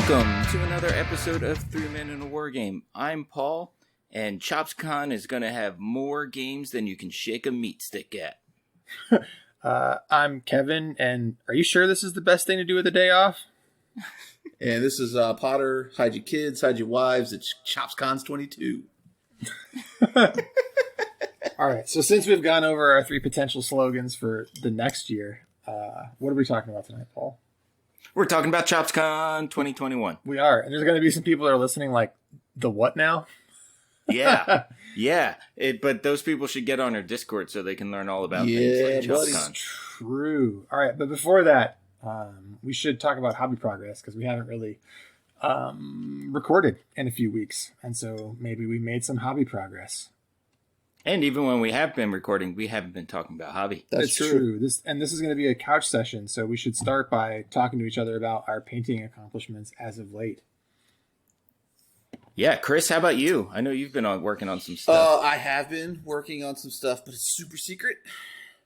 Welcome to another episode of 3 Men in a War Game. I'm Paul, and Chopzcon is going to have more games than you can shake a meat stick at. I'm Kevin, and are you sure this is the best thing to do with a day off? And this is Potter. Hide your kids, hide your wives. It's Chopzcon's 22. All right, so since we've gone over our 3 potential slogans for the next year, what are we talking about tonight, Paul? We're talking about Chopzcon 2021. We are, and there's going to be some people that are listening like, the what now? Yeah, yeah. But those people should get on our Discord so they can learn all about things like Chopzcon. True. All right, but before that, we should talk about hobby progress because we haven't really recorded in a few weeks, and so maybe we made some hobby progress. And even when we have been recording, we haven't been talking about hobby. That's true. This is going to be a couch session, so we should start by talking to each other about our painting accomplishments as of late. Yeah, Chris, how about you? I know you've been working on some stuff. I have been working on some stuff, but it's super secret.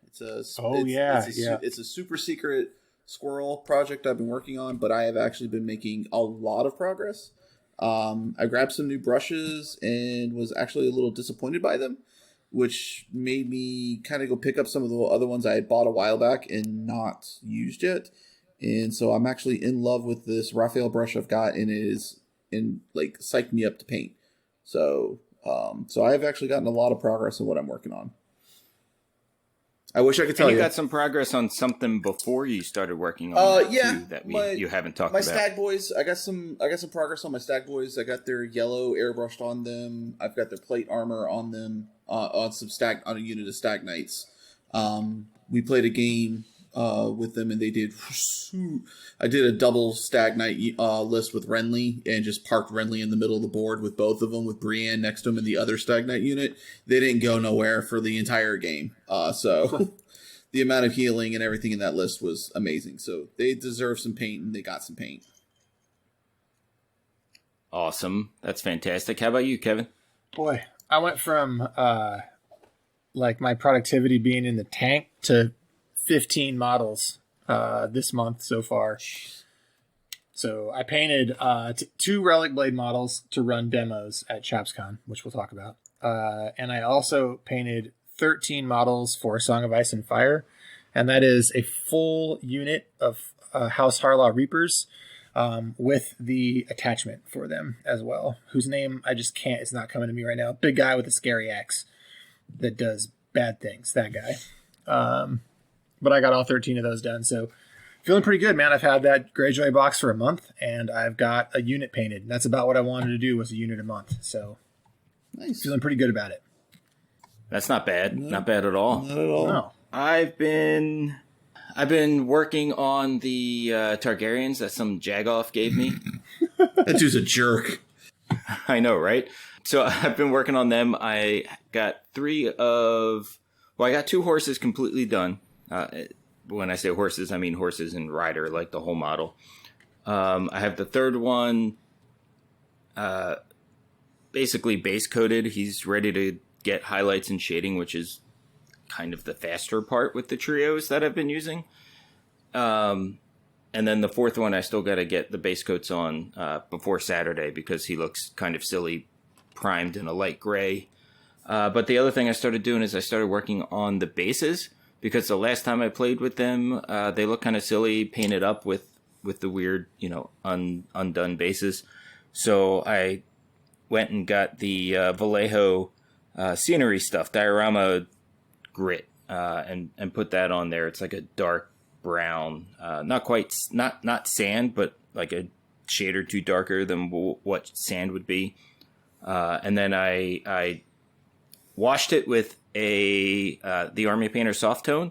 It's a super secret squirrel project I've been working on, but I have actually been making a lot of progress. I grabbed some new brushes and was actually a little disappointed by them, which made me kind of go pick up some of the other ones I had bought a while back and not used yet. And so I'm actually in love with this Raphael brush I've got, and it is psyched me up to paint. So I've actually gotten a lot of progress in what I'm working on. I wish I could tell you. You got some progress on something before you started working on you haven't talked about. My Stag Boys, I got some progress on my Stag Boys. I got their yellow airbrushed on them. I've got their plate armor on them, on a unit of Stag Knights. We played a game with them, and they did. I did a double Stag Knight list with Renly, and just parked Renly in the middle of the board with both of them, with Brienne next to him in the other Stag Knight unit. They didn't go nowhere for the entire game. So the amount of healing and everything in that list was amazing. So they deserve some paint, and they got some paint. Awesome. That's fantastic. How about you, Kevin? Boy, I went from my productivity being in the tank to 15 models this month so far. So I painted 2 Relic Blade models to run demos at Chopzcon, which we'll talk about. And I also painted 13 models for Song of Ice and Fire. And that is a full unit of House Harlaw Reapers with the attachment for them as well, whose name I just can't, it's not coming to me right now. Big guy with a scary axe that does bad things, that guy. But I got all 13 of those done, so feeling pretty good, man. I've had that Greyjoy box for a month, and I've got a unit painted. That's about what I wanted to do, was a unit a month. So nice. Feeling pretty good about it. That's not bad. No, not bad at all. Not at all. No. I've been working on the Targaryens that some Jagoff gave me. That dude's a jerk. I know, right? So I've been working on them. I got 2 horses completely done. When I say horses, I mean horses and rider, like the whole model. I have the 3rd one basically base coated. He's ready to get highlights and shading, which is kind of the faster part with the trios that I've been using. And then the 4th one, I still got to get the base coats on before Saturday because he looks kind of silly, primed in a light gray. But the other thing I started doing is I started working on the bases, because the last time I played with them, they look kind of silly, painted up with the weird, undone bases. So I went and got the Vallejo scenery stuff, diorama grit, and put that on there. It's like a dark brown, not sand, but like a shade or 2 darker than what sand would be. And then I washed it with the Army Painter soft tone,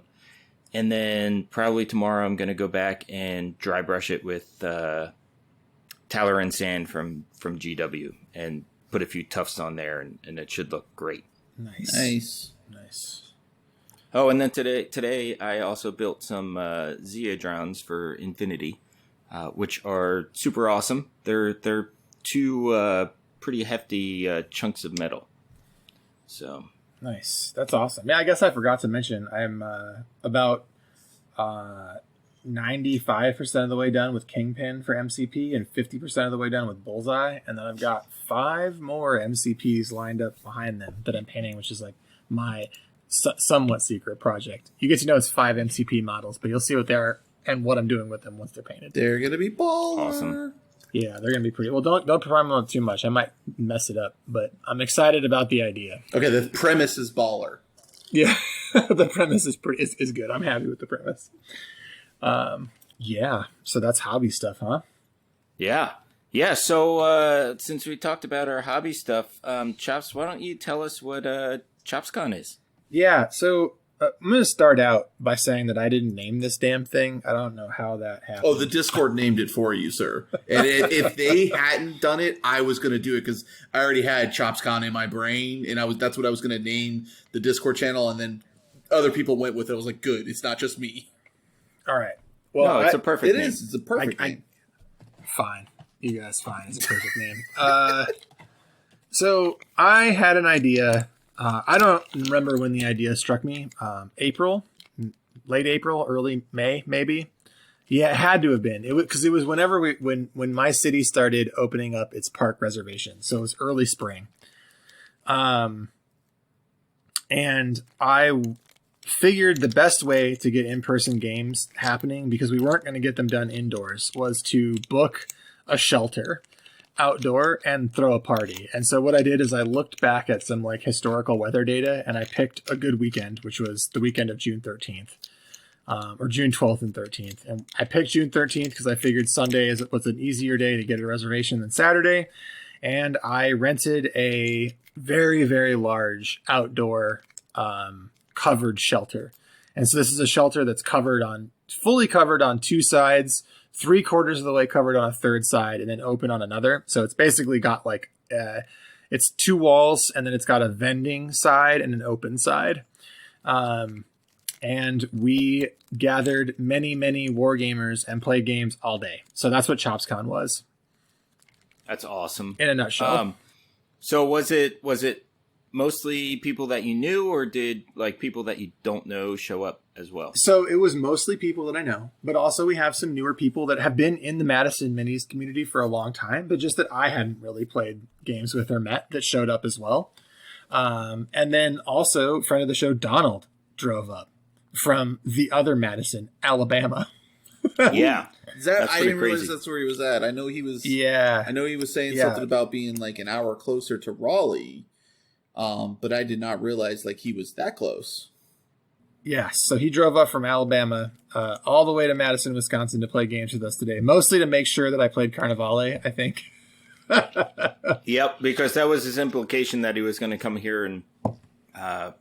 and then probably tomorrow I'm going to go back and dry brush it with Talaran sand from GW and put a few tufts on there, and it should look great. Nice. Oh, and then today I also built some Zeodrons for Infinity, which are super awesome. They're 2 pretty hefty chunks of metal. So nice. That's awesome. Yeah, I guess I forgot to mention I'm about 95% of the way done with Kingpin for MCP and 50% of the way done with Bullseye. And then I've got 5 more MCPs lined up behind them that I'm painting, which is like my somewhat secret project. You get to know it's 5 MCP models, but you'll see what they are and what I'm doing with them once they're painted. They're going to be baller. Awesome. Yeah, they're going to be pretty. Well, don't prime them too much. I might mess it up, but I'm excited about the idea. Okay, the premise is baller. Yeah, the premise is is good. I'm happy with the premise. Yeah, so that's hobby stuff, huh? Yeah. So since we talked about our hobby stuff, Chopz, why don't you tell us what Chopzcon is? Yeah, so I'm going to start out by saying that I didn't name this damn thing. I don't know how that happened. Oh, the Discord named it for you, sir. And if they hadn't done it, I was going to do it because I already had Chopzcon in my brain, and that's what I was going to name the Discord channel, and then other people went with it. I was like, good, it's not just me. All right. Well, no, it's a perfect name. It is. It's a perfect name. Fine. You guys, fine. It's a perfect name. So I had an idea. I don't remember when the idea struck me. April, late April, early May, maybe. Yeah, it had to have been. It was whenever when my city started opening up its park reservation. So it was early spring. And I figured the best way to get in-person games happening, because we weren't going to get them done indoors, was to book a shelter outdoor and throw a party. And so what I did is I looked back at some like historical weather data, and I picked a good weekend, which was the weekend of June 13th, or June 12th and 13th. And I picked June 13th because I figured Sunday was an easier day to get a reservation than Saturday. And I rented a very, very large outdoor covered shelter. And so this is a shelter that's fully covered on 2 sides, 3/4 of the way covered on a 3rd side, and then open on another. So it's basically got like it's 2 walls, and then it's got a vending side and an open side. And we gathered many, many war gamers and played games all day. So that's what Chopzcon was. That's awesome. In a nutshell. So was it mostly people that you knew, or did like people that you don't know show up as well? So it was mostly people that I know, but also we have some newer people that have been in the Madison Minis community for a long time, but just that I hadn't really played games with or met, that showed up as well. And then also friend of the show, Donald, drove up from the other Madison, Alabama. Yeah. I didn't realize that's where he was at. I know he was. Yeah. I know he was saying something about being like an hour closer to Raleigh. But I did not realize like he was that close. Yeah, so he drove up from Alabama all the way to Madison, Wisconsin to play games with us today, mostly to make sure that I played Carnivale, I think. Yep, because that was his implication that he was going to come here and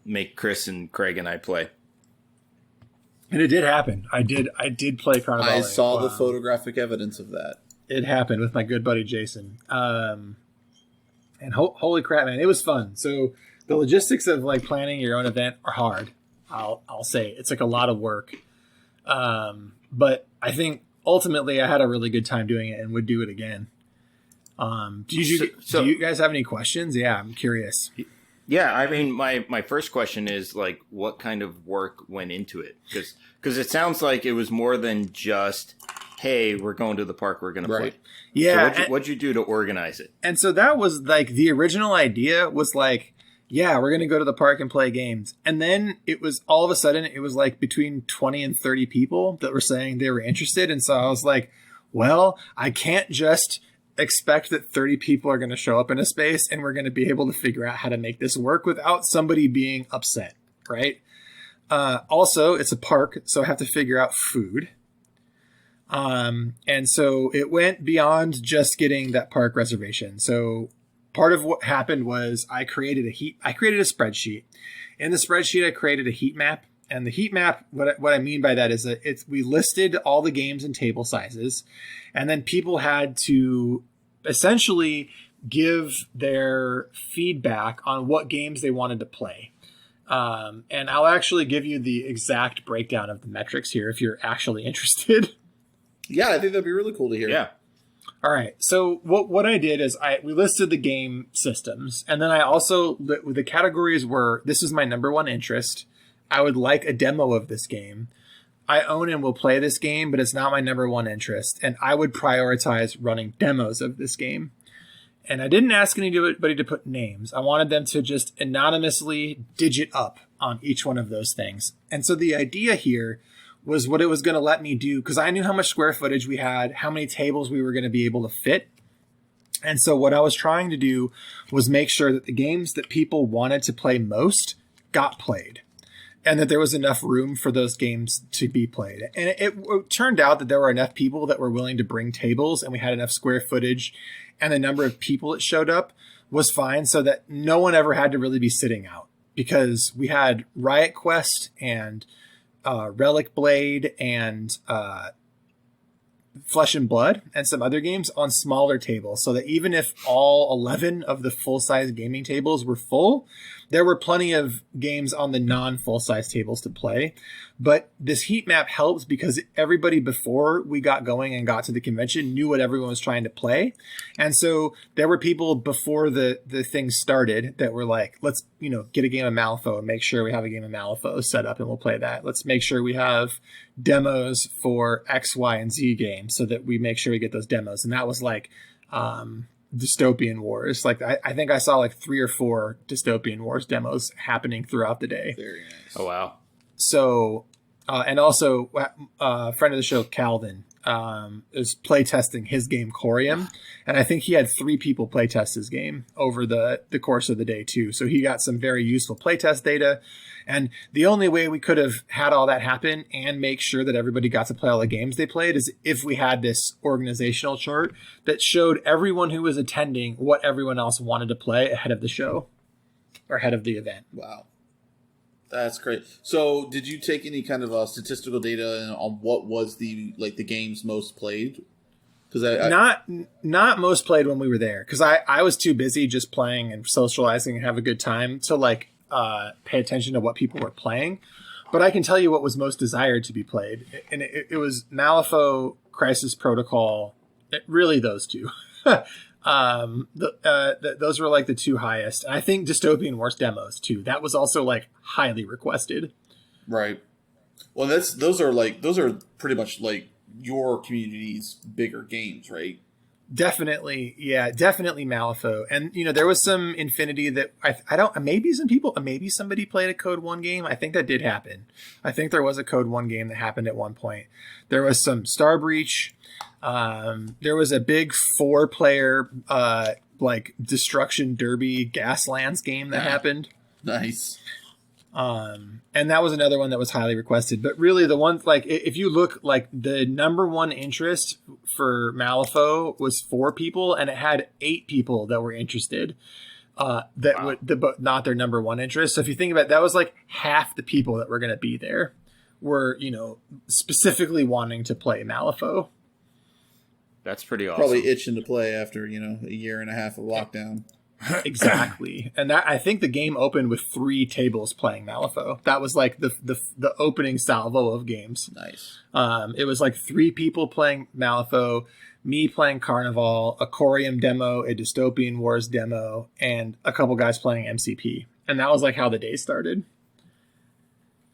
make Chris and Craig and I play. And it did happen. I did play Carnivale. I saw the photographic evidence of that. It happened with my good buddy Jason. And holy crap, man, it was fun. So the logistics of like planning your own event are hard. I'll say it's like a lot of work. But I think ultimately I had a really good time doing it and would do it again. Do you guys have any questions? Yeah, I'm curious. Yeah, I mean, my first question is like, what kind of work went into it? Because it sounds like it was more than just, hey, we're going to the park, we're going to play. Yeah. So what'd you do to organize it? And so that was like the original idea was like, yeah, we're going to go to the park and play games. And then it was all of a sudden, it was like between 20 and 30 people that were saying they were interested. And so I was like, well, I can't just expect that 30 people are going to show up in a space and we're going to be able to figure out how to make this work without somebody being upset. Right. Also, it's a park, so I have to figure out food. And so it went beyond just getting that park reservation. So part of what happened was I created a spreadsheet. In the spreadsheet, I created a heat map. And the heat map, what I mean by that is that we listed all the games and table sizes, and then people had to essentially give their feedback on what games they wanted to play. And I'll actually give you the exact breakdown of the metrics here if you're actually interested. Yeah, I think that'd be really cool to hear. Yeah. All right. So what I did is we listed the game systems, and then I also the categories were, this is my number one interest. I would like a demo of this game. I own and will play this game, but it's not my number one interest. And I would prioritize running demos of this game. And I didn't ask anybody to put names. I wanted them to just anonymously digit up on each one of those things. And so the idea here was what it was going to let me do, because I knew how much square footage we had, how many tables we were going to be able to fit. And so what I was trying to do was make sure that the games that people wanted to play most got played, and that there was enough room for those games to be played. And it turned out that there were enough people that were willing to bring tables, and we had enough square footage, and the number of people that showed up was fine, so that no one ever had to really be sitting out, because we had Riot Quest and Relic Blade and Flesh and Blood and some other games on smaller tables, so that even if all 11 of the full-size gaming tables were full, there were plenty of games on the non-full-size tables to play. But this heat map helps because everybody before we got going and got to the convention knew what everyone was trying to play. And so there were people before the thing started that were like, let's, get a game of Malifaux and make sure we have a game of Malifaux set up and we'll play that. Let's make sure we have demos for X, Y, and Z games so that we make sure we get those demos. And that was like, Dystopian Wars. Like I think I saw like 3 or 4 Dystopian Wars demos happening throughout the day. Very nice. Oh wow. So and also friend of the show Calvin is playtesting his game Corium, and I think he had 3 people playtest his game over the course of the day too. So he got some very useful playtest data. And the only way we could have had all that happen and make sure that everybody got to play all the games they played is if we had this organizational chart that showed everyone who was attending what everyone else wanted to play ahead of the show or ahead of the event. Wow. That's great. So did you take any kind of statistical data on what was the games most played? Because not most played when we were there, because I was too busy just playing and socializing and have a good time to pay attention to what people were playing. But I can tell you what was most desired to be played, and it was Malifaux, Crisis Protocol, really those two. Those were like the 2 highest. I think Dystopian Wars demos too. That was also like highly requested. Right. Well, those are pretty much like your community's bigger games, right? Definitely, yeah, definitely Malifaux. And there was some Infinity that I don't. Maybe somebody played a Code 1 game. I think that did happen. I think there was a Code 1 game that happened at one point. There was some Star Breach. There was a big 4-player Destruction Derby Gaslands game that happened. Nice. And that was another one that was highly requested. But really, the one if you look, the number one interest for Malifaux was 4 people, and it had 8 people that were interested. But not their number one interest. So if you think about it, that was like half the people that were going to be there were specifically wanting to play Malifaux. That's pretty awesome. Probably itching to play after a year and a half of lockdown. Exactly. And that, I think the game opened with 3 tables playing Malifaux. That was like the opening salvo of games. Nice. It was like 3 people playing Malifaux, me playing Carnival, a Corium demo, a Dystopian Wars demo, and a couple guys playing MCP. And that was like how the day started.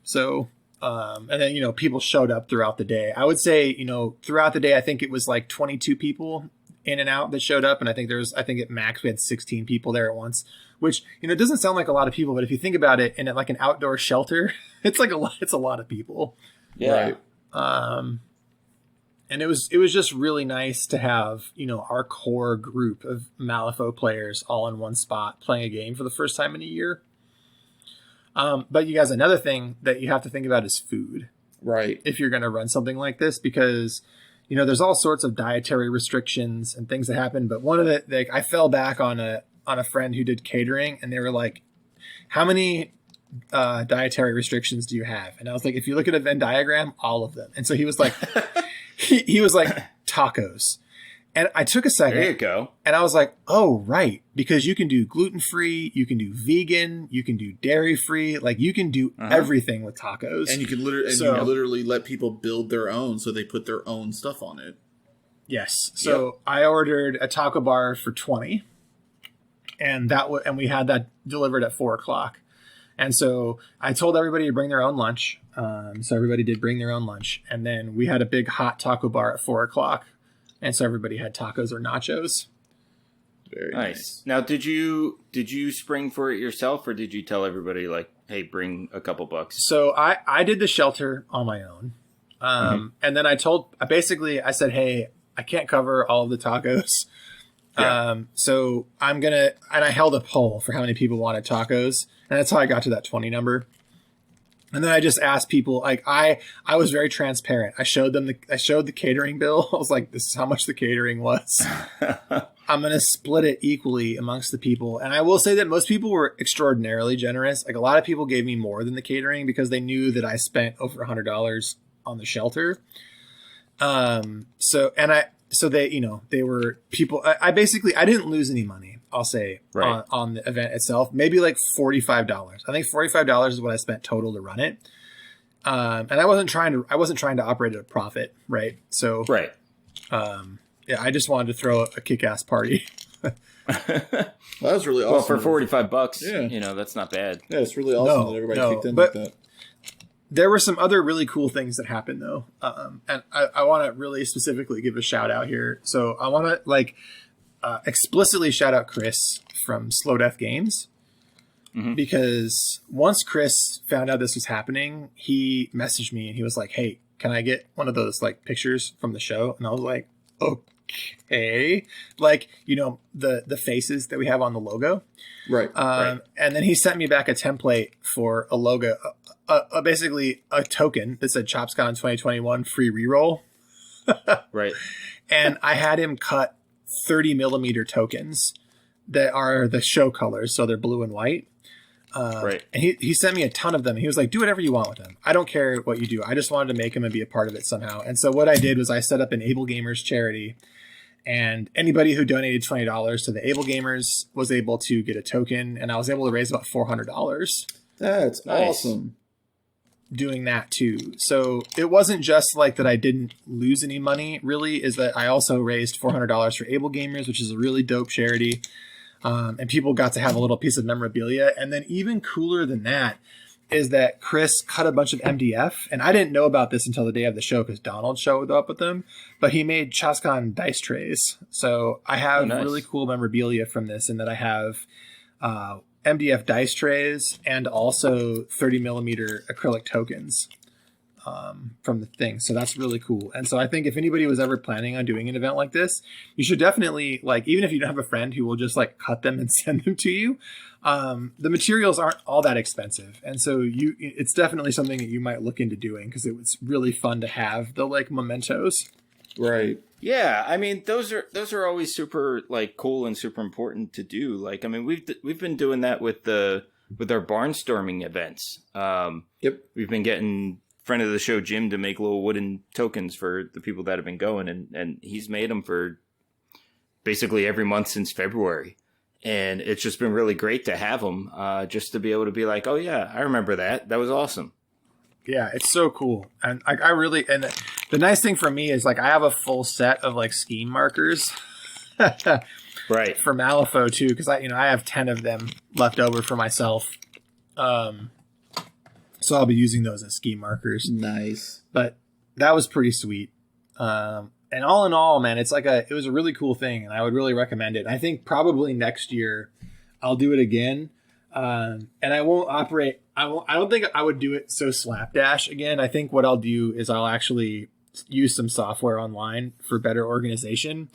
So, and then, people showed up throughout the day. I would say, throughout the day, I think it was like 22 people in and out that showed up. And I think at max we had 16 people there at once, which, it doesn't sound like a lot of people, but if you think about it in like an outdoor shelter, it's like it's a lot of people. Yeah. Right. And it was just really nice to have, our core group of Malifaux players all in one spot playing a game for the first time in a year. But you guys, another thing that you have to think about is food. Right. If you're going to run something like this, because there's all sorts of dietary restrictions and things that happen. But one of I fell back on a friend who did catering, and they were like, how many dietary restrictions do you have? And I was like, if you look at a Venn diagram, all of them. And so he was like, he was like, tacos. And I took a second. There you go. And I was like, oh, right. Because you can do gluten-free, you can do vegan, you can do dairy-free. Like, you can do everything with tacos. And you can literally let people build their own, so they put their own stuff on it. Yes. So I ordered a taco bar for 20. And we had that delivered at 4:00. And so I told everybody to bring their own lunch. So everybody did bring their own lunch. And then we had a big hot taco bar at 4:00. And so everybody had tacos or nachos. Very nice. Now, did you spring for it yourself, or did you tell everybody like, hey, bring a couple bucks? So I did the shelter on my own. And then I said, hey, I can't cover all of the tacos. Yeah. So and I held a poll for how many people wanted tacos. And that's how I got to that 20 number. And then I just asked people, like, I was very transparent. I showed the catering bill. I was like, this is how much the catering was. I'm going to split it equally amongst the people. And I will say that most people were extraordinarily generous. Like, a lot of people gave me more than the catering because they knew that I spent over $100 on the shelter. So they were people. I didn't lose any money, I'll say, on the event itself. Maybe like $45. I think $45 is what I spent total to run it. And I wasn't trying to operate at a profit, right? So I just wanted to throw a kick-ass party. Well, that was really awesome. Well, for $45, that's not bad. Yeah, it's really awesome that everybody kicked in like that. There were some other really cool things that happened, though. And I want to really specifically give a shout out here. So I want to explicitly shout out Chris from Slow Death Games. Mm-hmm. Because once Chris found out this was happening, he messaged me and he was like, hey, can I get one of those like pictures from the show? And I was like, okay. Like, the faces that we have on the logo. Right. And then he sent me back a template for a logo, basically a token that said Chopzcon 2021 free reroll. Right. And I had him cut 30 millimeter tokens that are the show colors. So they're blue and white. Right. And he sent me a ton of them. He was like, do whatever you want with them. I don't care what you do. I just wanted to make them and be a part of it somehow. And so what I did was I set up an Able Gamers charity, and anybody who donated $20 to the Able Gamers was able to get a token. And I was able to raise about $400. That's awesome. Doing that too. So it wasn't just like that I didn't lose any money, really, is that I also raised $400 for Able Gamers, which is a really dope charity. And people got to have a little piece of memorabilia. And then even cooler than that is that Chris cut a bunch of MDF. And I didn't know about this until the day of the show because Donald showed up with them. But he made Chopzcon dice trays. So I have really cool memorabilia from this, in that I have MDF dice trays and also 30 millimeter acrylic tokens from the thing. So that's really cool. And so I think if anybody was ever planning on doing an event like this, you should definitely, like, even if you don't have a friend who will just like cut them and send them to you, the materials aren't all that expensive. And so it's definitely something that you might look into doing, because it was really fun to have the like mementos. Right. Yeah, I mean, those are always super like cool and super important to do. Like, I mean, we've been doing that with our barnstorming events. Yep. We've been getting friend of the show Jim to make little wooden tokens for the people that have been going, and he's made them for basically every month since February. And it's just been really great to have them, just to be able to be like, oh yeah, I remember that. That was awesome. Yeah, it's so cool. And I really, and the nice thing for me is like I have a full set of like scheme markers. Right. For Malifaux too, because I have 10 of them left over for myself. So I'll be using those as scheme markers. Nice. But that was pretty sweet. And all in all, man, it was a really cool thing, and I would really recommend it. I think probably next year I'll do it again. And I won't operate. I don't think I would do it so slapdash again. I think what I'll do is I'll actually use some software online for better organization.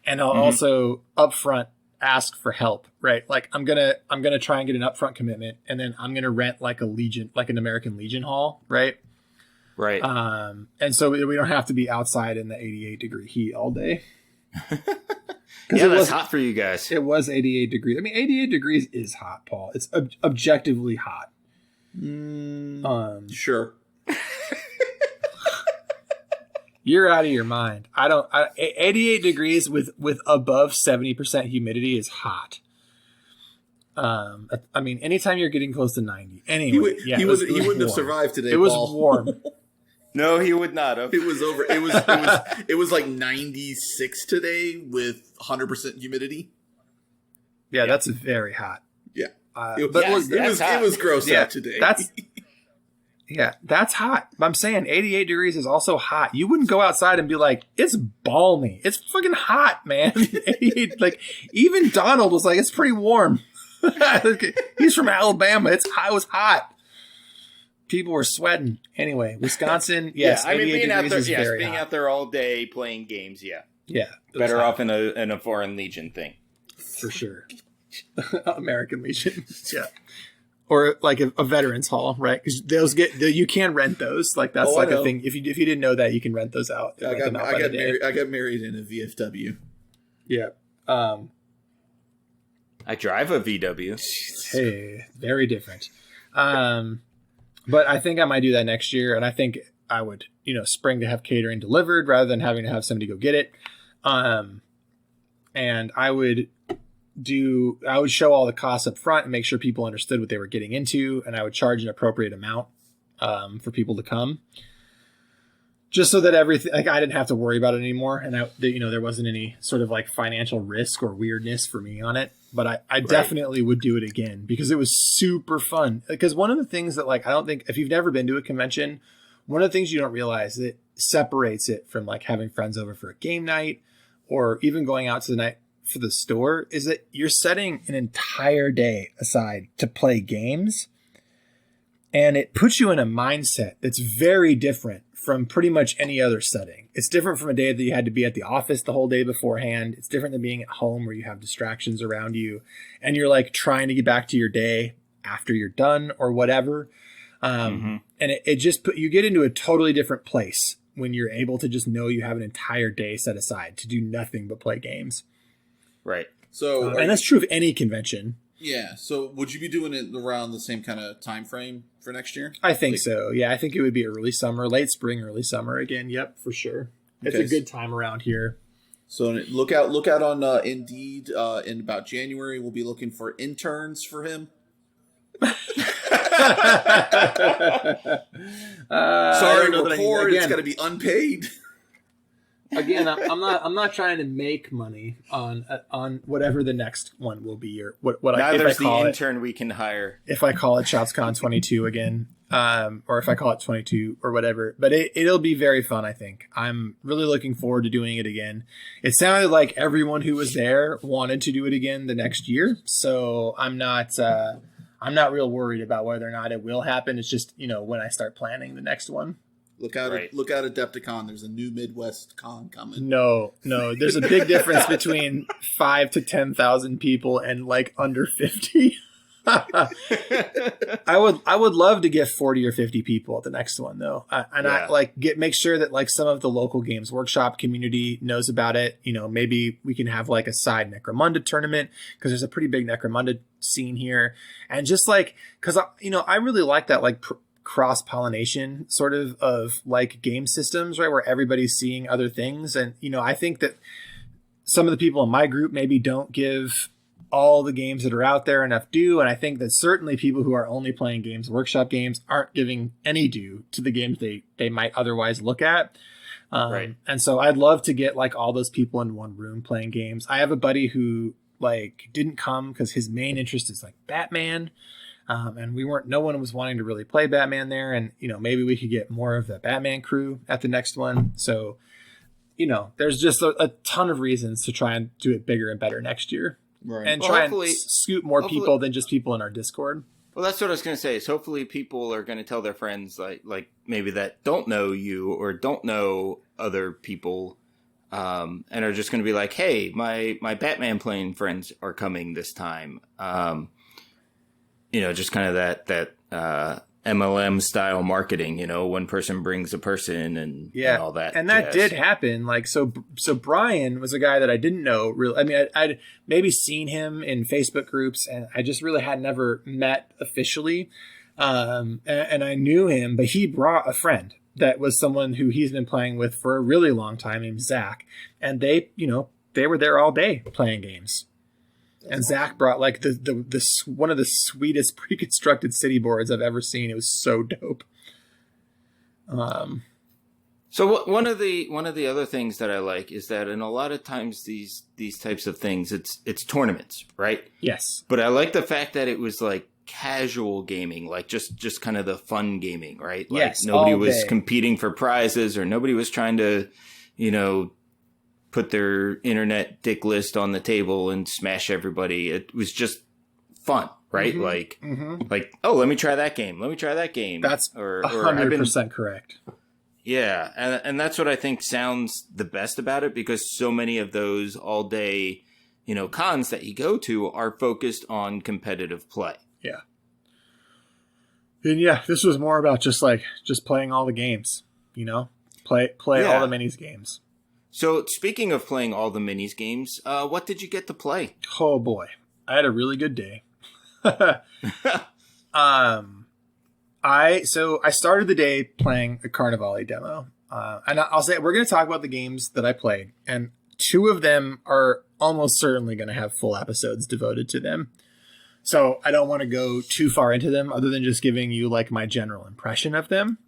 And I'll also upfront ask for help, right? Like I'm gonna try and get an upfront commitment, and then I'm gonna rent like an American Legion hall, right? Right. And so we don't have to be outside in the 88-degree heat all day. Yeah, that's hot for you guys. It was 88 degrees. I mean, 88 degrees is hot, Paul. It's objectively hot. Sure. You're out of your mind. 88 degrees with above 70% humidity is hot. I mean, anytime you're getting close to 90. Anyway, he wouldn't have survived today. It was Paul. warm. No, he would not have. It was over. It was like 96 today with 100% humidity. Yeah, that's very hot. Yeah. It was gross out today. That's hot. I'm saying 88 degrees is also hot. You wouldn't go outside and be like, it's balmy. It's fucking hot, man. 88, like, even Donald was like, it's pretty warm. He's from Alabama. It was hot. People were sweating. Anyway, Wisconsin, yes. I mean, being out there, being out there all day playing games, yeah. Better off in a Foreign Legion thing, for sure. American Legion, yeah, or like a Veterans Hall, right? Because you can rent those. Like that's a thing. If you didn't know that, you can rent those out. I got married in a VFW. Yeah. I drive a VW. Hey, very different. But I think I might do that next year, and I think I would, spring to have catering delivered rather than having to have somebody go get it. And I would show all the costs up front and make sure people understood what they were getting into, and I would charge an appropriate amount for people to come, just so that everything, like, I didn't have to worry about it anymore, and there wasn't any sort of like financial risk or weirdness for me on it. But I definitely would do it again because it was super fun. Because one of the things that, like, I don't think, if you've never been to a convention, one of the things you don't realize that separates it from like having friends over for a game night or even going out to the night for the store is that you're setting an entire day aside to play games. And it puts you in a mindset that's very different from pretty much any other setting. It's different from a day that you had to be at the office the whole day beforehand. It's different than being at home where you have distractions around you and you're like trying to get back to your day after you're done or whatever. And it just you get into a totally different place when you're able to just know you have an entire day set aside to do nothing but play games. Right. So, and that's true of any convention. Yeah. So would you be doing it around the same kind of time frame for next year? I think so. Yeah. I think it would be early summer, late spring, early summer again. Yep, for sure. It's a good time around here. So look out on Indeed in about January. We'll be looking for interns for him. Sorry, we're poor. It's got to be unpaid. Again, I'm not trying to make money on whatever the next one will be or what now I there's the intern we can hire. If I call it Chopzcon 22 again, or if I call it 22 or whatever, but it'll be very fun. I think I'm really looking forward to doing it again. It sounded like everyone who was there wanted to do it again the next year, so I'm not real worried about whether or not it will happen. It's just when I start planning the next one. Look out at Adepticon. There's a new Midwest con coming. No. There's a big difference between 5,000 to 10,000 people and like under 50. I would love to get 40 or 50 people at the next one though. I make sure that like some of the local Games Workshop community knows about it. Maybe we can have like a side Necromunda tournament because there's a pretty big Necromunda scene here. And just like, cause I really like that like cross-pollination sort of like game systems, right? Where everybody's seeing other things. And, I think that some of the people in my group maybe don't give all the games that are out there enough due. And I think that certainly people who are only playing Games Workshop games aren't giving any due to the games they might otherwise look at. Right. And so I'd love to get like all those people in one room playing games. I have a buddy who like didn't come because his main interest is like Batman. And no one was wanting to really play Batman there. And, maybe we could get more of the Batman crew at the next one. So, there's just a ton of reasons to try and do it bigger and better next year. Right. And try and scoop more people than just people in our Discord. Well, that's what I was going to say. Is hopefully people are going to tell their friends like maybe that don't know you or don't know other people and are just going to be like, hey, my Batman playing friends are coming this time. Just kind of that MLM style marketing, one person brings a person and all that. And that did happen. Like, so Brian was a guy that I didn't know really. I mean, I'd maybe seen him in Facebook groups and I just really had never met officially. And I knew him, but he brought a friend that was someone who he's been playing with for a really long time named Zach. And they were there all day playing games. And Zach brought like the one of the sweetest pre-constructed city boards I've ever seen. It was so dope. So one of the other things that I like is that in a lot of times these types of things, it's tournaments, right? Yes. But I like the fact that it was like casual gaming, like just kind of the fun gaming, right? Like yes, nobody was competing for prizes, or nobody was trying to, put their internet dick list on the table and smash everybody. It was just fun, right? Like, oh, let me try that game. That's 100% correct. Yeah, and that's what I think sounds the best about it, because so many of those all day, cons that you go to are focused on competitive play. Yeah. And this was more about just playing all the games, play all the minis games. So speaking of playing all the minis games, what did you get to play? Oh boy, I had a really good day. I started the day playing a Carnivale demo, and I'll say we're going to talk about the games that I played, and 2 of them are almost certainly going to have full episodes devoted to them. So I don't want to go too far into them, other than just giving you like my general impression of them.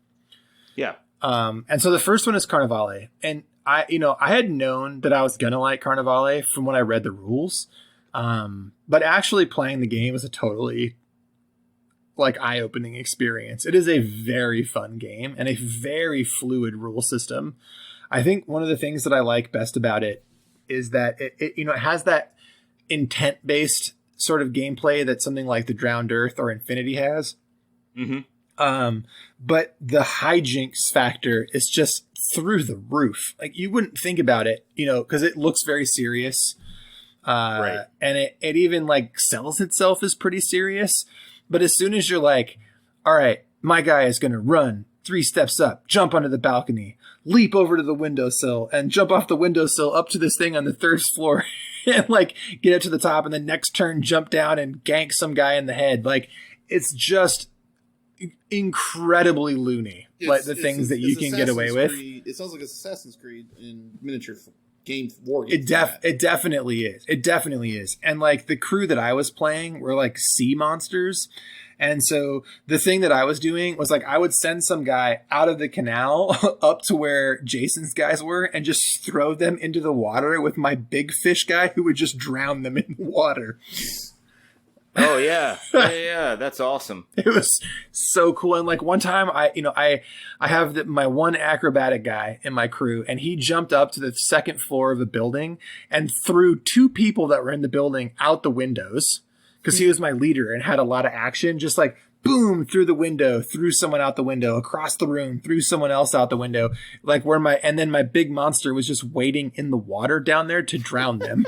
Yeah. And so the first one is Carnivale, and I had known that I was going to like Carnivale from when I read the rules, but actually playing the game was a totally eye-opening experience. It is a very fun game and a very fluid rule system. I think one of the things that I like best about it is that it has that intent-based sort of gameplay that something like the Drowned Earth or Infinity has. Mm-hmm. But the hijinks factor is just through the roof. Like, you wouldn't think about it, because it looks very serious. Right. And it even sells itself as pretty serious. But as soon as you're like, all right, my guy is going to run 3 steps up, jump onto the balcony, leap over to the windowsill, and jump off the windowsill up to this thing on the 3rd floor and get up to the top, and the next turn jump down and gank some guy in the head. It's just incredibly loony, the things that you can get away with. It sounds like it's Assassin's Creed in miniature game war games. It definitely is. It definitely is. And the crew that I was playing were sea monsters. And so the thing that I was doing was I would send some guy out of the canal up to where Jason's guys were and just throw them into the water with my big fish guy, who would just drown them in the water. Oh yeah. Yeah. That's awesome. It was so cool. And one time I have my one acrobatic guy in my crew, and he jumped up to the 2nd floor of a building and threw 2 people that were in the building out the windows, because he was my leader and had a lot of action. Just boom, through the window, threw someone out the window, across the room, threw someone else out the window, and then my big monster was just waiting in the water down there to drown them.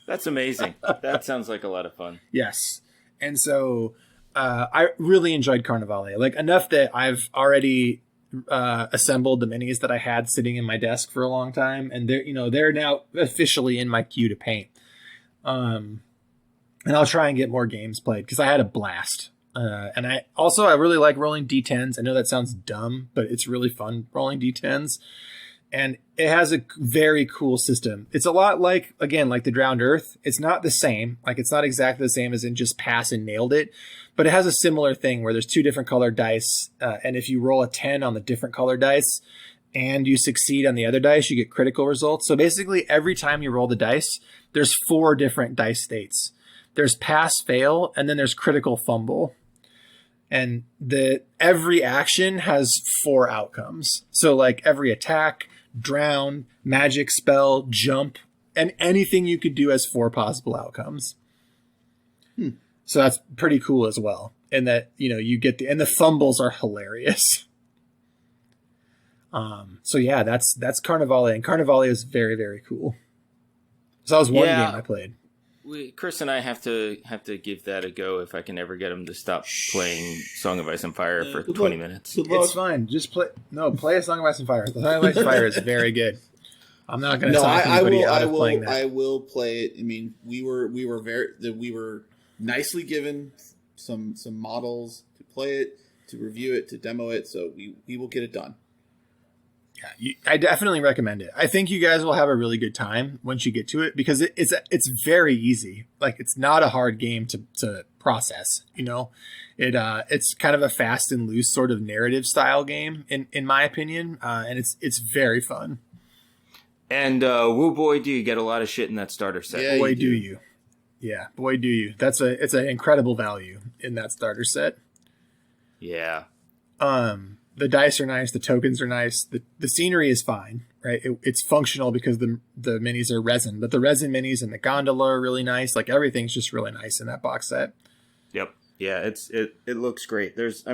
That's amazing. That sounds like a lot of fun. Yes. And so I really enjoyed Carnivale, enough that I've already assembled the minis that I had sitting in my desk for a long time. And they're now officially in my queue to paint. And I'll try and get more games played, because I had a blast. And I really like rolling D10s. I know that sounds dumb, but it's really fun rolling D10s. And it has a very cool system. It's a lot like the Drowned Earth. It's not the same. It's not exactly the same as in just pass and nailed it. But it has a similar thing where there's 2 different colored dice. And if you roll a 10 on the different colored dice and you succeed on the other dice, you get critical results. So basically, every time you roll the dice, there's 4 different dice states. There's pass, fail, and then there's critical fumble. And every action has 4 outcomes. So every attack, drown, magic spell, jump, and anything you could do has 4 possible outcomes. So that's pretty cool as well. And that, you get and the fumbles are hilarious. So yeah, that's Carnivale, and Carnivale is very, very cool. So that was one game I played. Chris and I have to give that a go if I can ever get him to stop playing Song of Ice and Fire for 20 minutes. It's fine. Just play a Song of Ice and Fire. The Song of Ice and Fire is very good. I'm not going to talk anybody out of playing that. I will play it. I mean, we were nicely given some models to play it, to review it, to demo it. So we will get it done. Yeah, I definitely recommend it. I think you guys will have a really good time once you get to it, because it's very easy. It's not a hard game to process. It's kind of a fast and loose sort of narrative style game in my opinion, and it's very fun. And woo boy, do you get a lot of shit in that starter set? Yeah, boy, do you. Yeah, boy, do you. It's an incredible value in that starter set. Yeah. The dice are nice. The tokens are nice. The scenery is fine, right? It's functional because the minis are resin, but the resin minis and the gondola are really nice. Like everything's just really nice in that box set. Yep. Yeah. It looks great. That's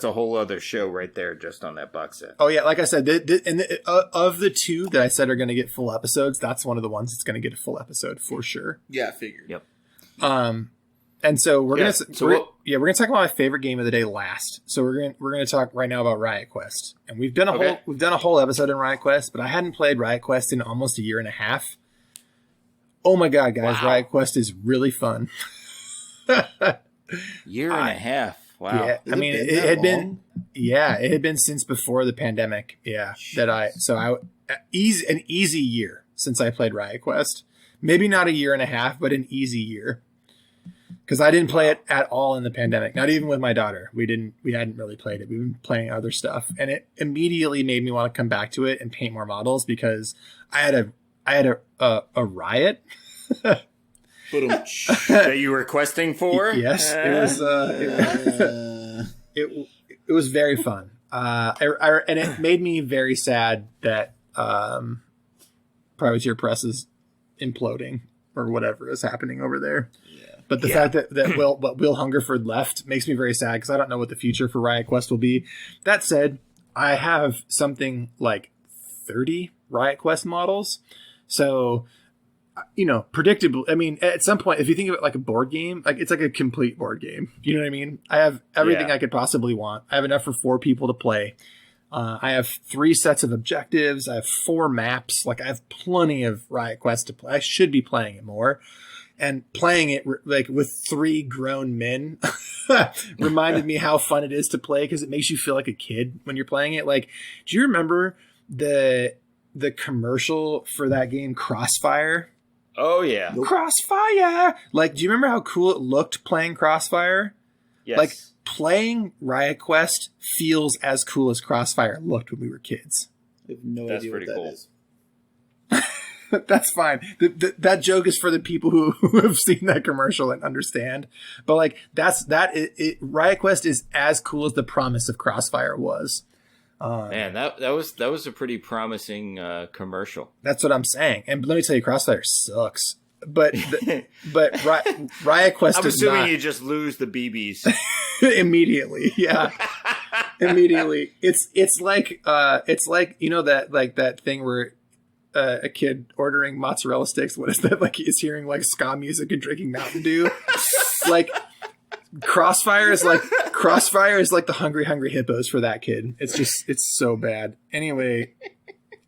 a whole other show right there just on that box set. Oh yeah, like I said, of the two that I said are going to get full episodes, that's one of the ones that's going to get a full episode for sure. Yeah, I figured. Yep. And so we're gonna talk about my favorite game of the day last. So we're gonna talk right now about Riot Quest, and we've done a whole episode in Riot Quest, but I hadn't played Riot Quest in almost a year and a half. Oh my god, guys, wow. Riot Quest is really fun. Year and a half. Wow. Yeah, I mean, it had been since before the pandemic. Yeah, jeez. An easy year since I played Riot Quest. Maybe not a year and a half, but an easy year. Because I didn't play it at all in the pandemic. Not even with my daughter. We hadn't really played it. We've been playing other stuff, and it immediately made me want to come back to it and paint more models because I had a riot. That you were questing for? Yes, it was very fun. And it made me very sad that Privateer Press is imploding or whatever is happening over there. Yeah. But the fact that Will Hungerford left makes me very sad because I don't know what the future for Riot Quest will be. That said, I have something like 30 Riot Quest models. So, predictable. I mean, at some point, if you think of it like a board game, like it's like a complete board game. You know what I mean? I have everything I could possibly want. I have enough for 4 people to play. I have 3 sets of objectives. I have 4 maps. Like I have plenty of Riot Quest to play. I should be playing it more. And playing it like with 3 grown men reminded me how fun it is to play because it makes you feel like a kid when you're playing it. Like, do you remember the commercial for that game Crossfire? Oh yeah, Crossfire! Like, do you remember how cool it looked playing Crossfire? Yes. Like playing Riot Quest feels as cool as Crossfire looked when we were kids. I have no idea what that is. That's fine. That joke is for the people who have seen that commercial and understand. But like Riot Quest is as cool as the promise of Crossfire was. Man, that was a pretty promising commercial. That's what I'm saying. And let me tell you, Crossfire sucks. But Riot Quest. I'm assuming you just lose the BBs immediately. Yeah, immediately. It's like that thing where. A kid ordering mozzarella sticks. What is that? Like he's hearing like ska music and drinking Mountain Dew. Like Crossfire is like the hungry hippos for that kid. It's so bad. Anyway,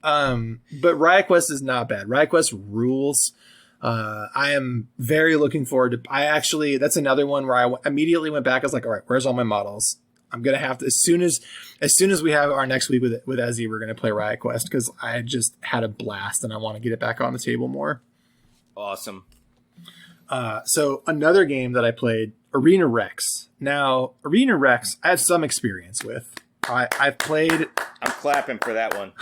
but Riot Quest is not bad. Riot Quest rules. I am very looking forward to. That's another one where I immediately went back. I was like, all right, where's all my models? I'm gonna have to as soon as we have our next week with Ezzy, we're gonna play Riot Quest because I just had a blast and I want to get it back on the table more. Awesome. So another game that I played, Arena Rex. Now, Arena Rex, I have some experience with. I've played. I'm clapping for that one.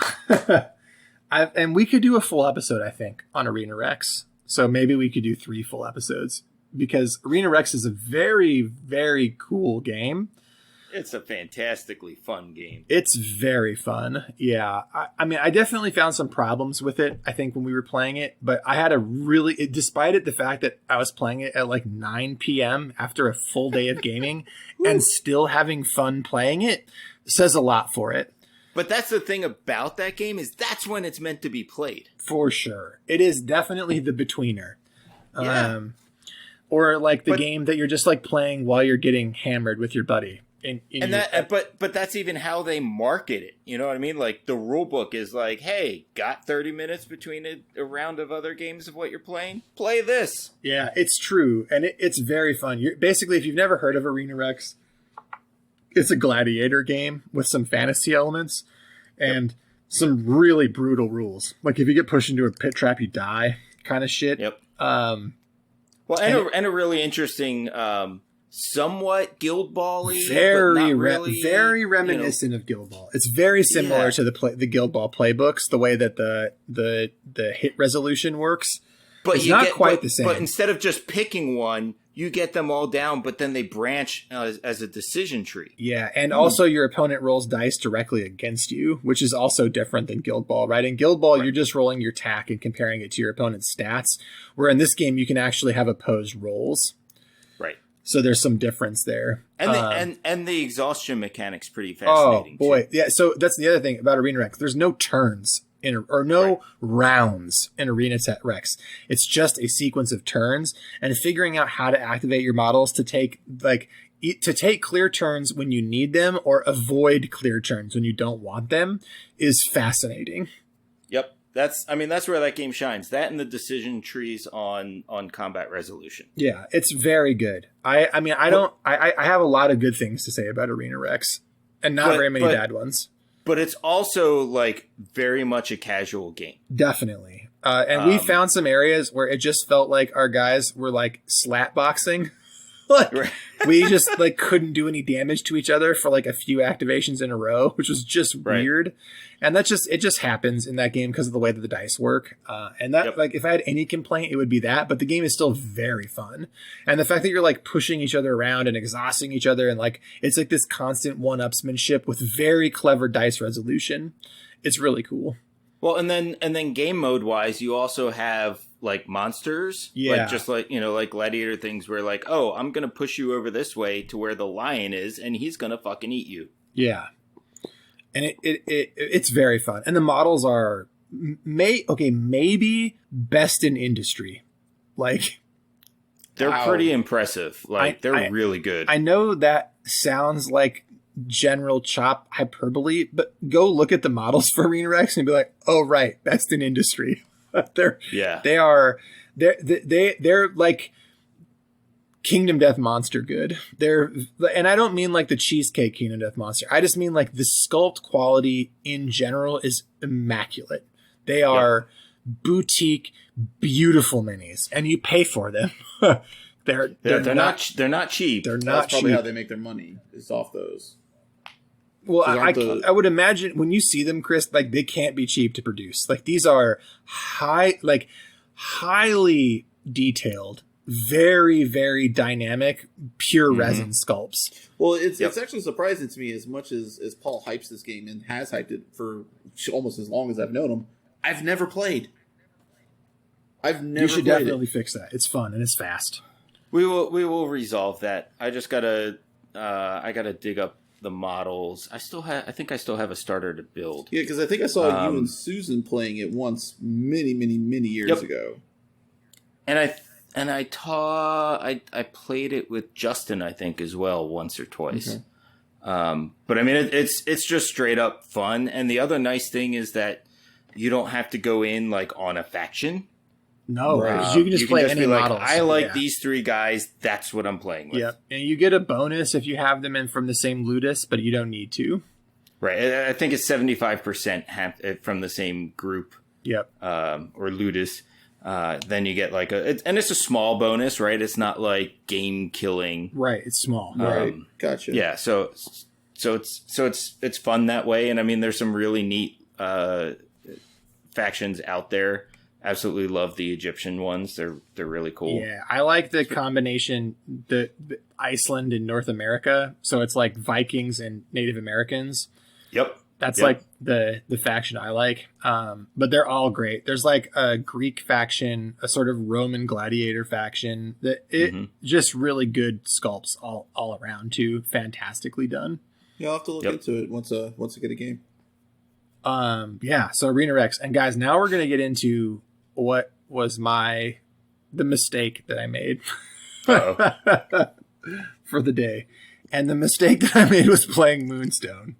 And we could do a full episode, I think, on Arena Rex. So maybe we could do 3 full episodes because Arena Rex is a very, very cool game. It's a fantastically fun game. It's very fun. Yeah. I mean, I definitely found some problems with it, I think, when we were playing it. But I had despite the fact that I was playing it at like 9 p.m. after a full day of gaming and still having fun playing it, says a lot for it. But that's the thing about that game is that's when it's meant to be played. For sure. It is definitely the betweener. Yeah. Or like the game that you're just like playing while you're getting hammered with your buddy. But that's even how they market it. You know what I mean? Like the rule book is like, hey, got 30 minutes between a round of other games of what you're playing? Play this. Yeah, it's true. And it's very fun. Basically, if you've never heard of Arena Rex, it's a gladiator game with some fantasy elements and some really brutal rules. Like if you get pushed into a pit trap, you die kind of shit. Yep. Well, and a really interesting, somewhat Guild Ball-y, very really, very reminiscent of Guild Ball. It's very similar to the Guild Ball playbooks, the way that the hit resolution works. But it's not quite the same. But instead of just picking one, you get them all down, but then they branch as a decision tree. Yeah, and also your opponent rolls dice directly against you, which is also different than Guild Ball, right? In Guild Ball, you're just rolling your tack and comparing it to your opponent's stats, where in this game, you can actually have opposed rolls. Right. So there's some difference there. And the exhaustion mechanic's pretty fascinating. Oh, boy. Too. Yeah, so that's the other thing about Arena Rex. There's no turns. Rounds in Arena Rex. It's just a sequence of turns, and figuring out how to activate your models to take clear turns when you need them or avoid clear turns when you don't want them is fascinating. Yep. That's where that game shines. That and the decision trees on combat resolution. Yeah, it's very good. I have a lot of good things to say about Arena Rex, and not very many bad ones. But it's also like very much a casual game. Definitely. And we found some areas where it just felt like our guys were like slap boxing. We just like couldn't do any damage to each other for like a few activations in a row, which was just weird. And it just happens in that game because of the way that the dice work. Like if I had any complaint, it would be that, but the game is still very fun. And the fact that you're like pushing each other around and exhausting each other, and like, it's like this constant one-upsmanship with very clever dice resolution. It's really cool. Well, and then game mode wise, you also have like monsters, like gladiator things where like, oh, I'm going to push you over this way to where the lion is and he's going to fucking eat you. Yeah. And it's very fun. And the models are maybe best in industry. Like, they're pretty impressive. Like, they're really good. I know that sounds like general chop hyperbole, but go look at the models for Arena Rex and be like, oh, right, best in industry. They're like Kingdom Death Monster good. And I don't mean like the cheesecake Kingdom Death Monster. I just mean like the sculpt quality in general is immaculate. They are boutique, beautiful minis, and you pay for them. They're not cheap. They're not That's probably cheap. how they make their money is off those. Well, I would imagine when you see them, Chris, like they can't be cheap to produce. Like these are highly detailed, very, very dynamic, pure resin sculpts. Well, it's actually surprising to me as much as Paul hypes this game and has hyped it for almost as long as I've known him. I've never played. You should definitely fix that. It's fun and it's fast. We will resolve that. I just gotta dig up the models. I think I still have a starter to build. Yeah, because I think I saw you and Susan playing it once many years ago. And I played it with Justin, I think, as well, once or twice. Okay. But I mean, it's just straight up fun. And the other nice thing is that you don't have to go in like on a faction. No, because you can just play any models. I like these three guys. That's what I'm playing with. Yep, and you get a bonus if you have them in from the same Ludus, but you don't need to. Right, I think it's 75% from the same group. Yep, or Ludus. Then you get like and it's a small bonus, right? It's not like game killing. Right, it's small. Right, gotcha. Yeah, so it's fun that way, and I mean, there's some really neat factions out there. Absolutely love the Egyptian ones. They're really cool. Yeah, I like the combination, the Iceland and North America. So it's like Vikings and Native Americans. Yep. That's like the faction I like. But they're all great. There's like a Greek faction, a sort of Roman gladiator faction. Just really good sculpts all around too. Fantastically done. Yeah, I'll have to look into it once I get a game. So Arena Rex. And guys, now we're gonna get into what was the mistake that I made for the day. And the mistake that I made was playing Moonstone.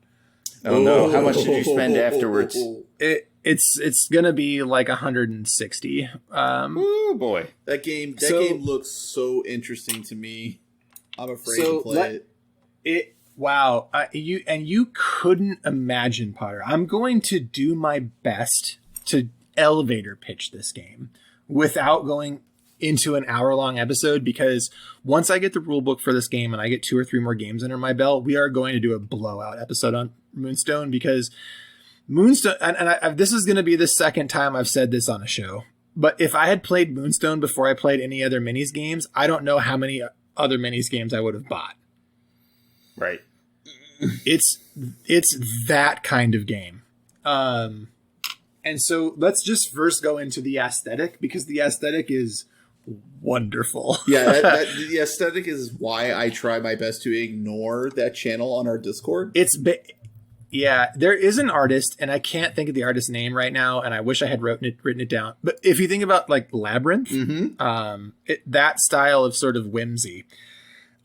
Oh no! How much did you spend afterwards? It's gonna be like 160. Oh boy, that game looks so interesting to me. I'm afraid to play it. Wow, you couldn't imagine, Potter. I'm going to do my best to elevator pitch this game without going into an hour-long episode, because once I get the rule book for this game and I get 2 or 3 more games under my belt, we are going to do a blowout episode on Moonstone, because Moonstone, and this is going to be the second time I've said this on a show, but if I had played Moonstone before I played any other minis games, I don't know how many other minis games I would have bought. Right. It's that kind of game. And so let's just first go into the aesthetic, because the aesthetic is wonderful. Yeah, the aesthetic is why I try my best to ignore that channel on our Discord. Yeah, there is an artist, and I can't think of the artist's name right now, and I wish I had written it down. But if you think about like Labyrinth, that style of sort of whimsy,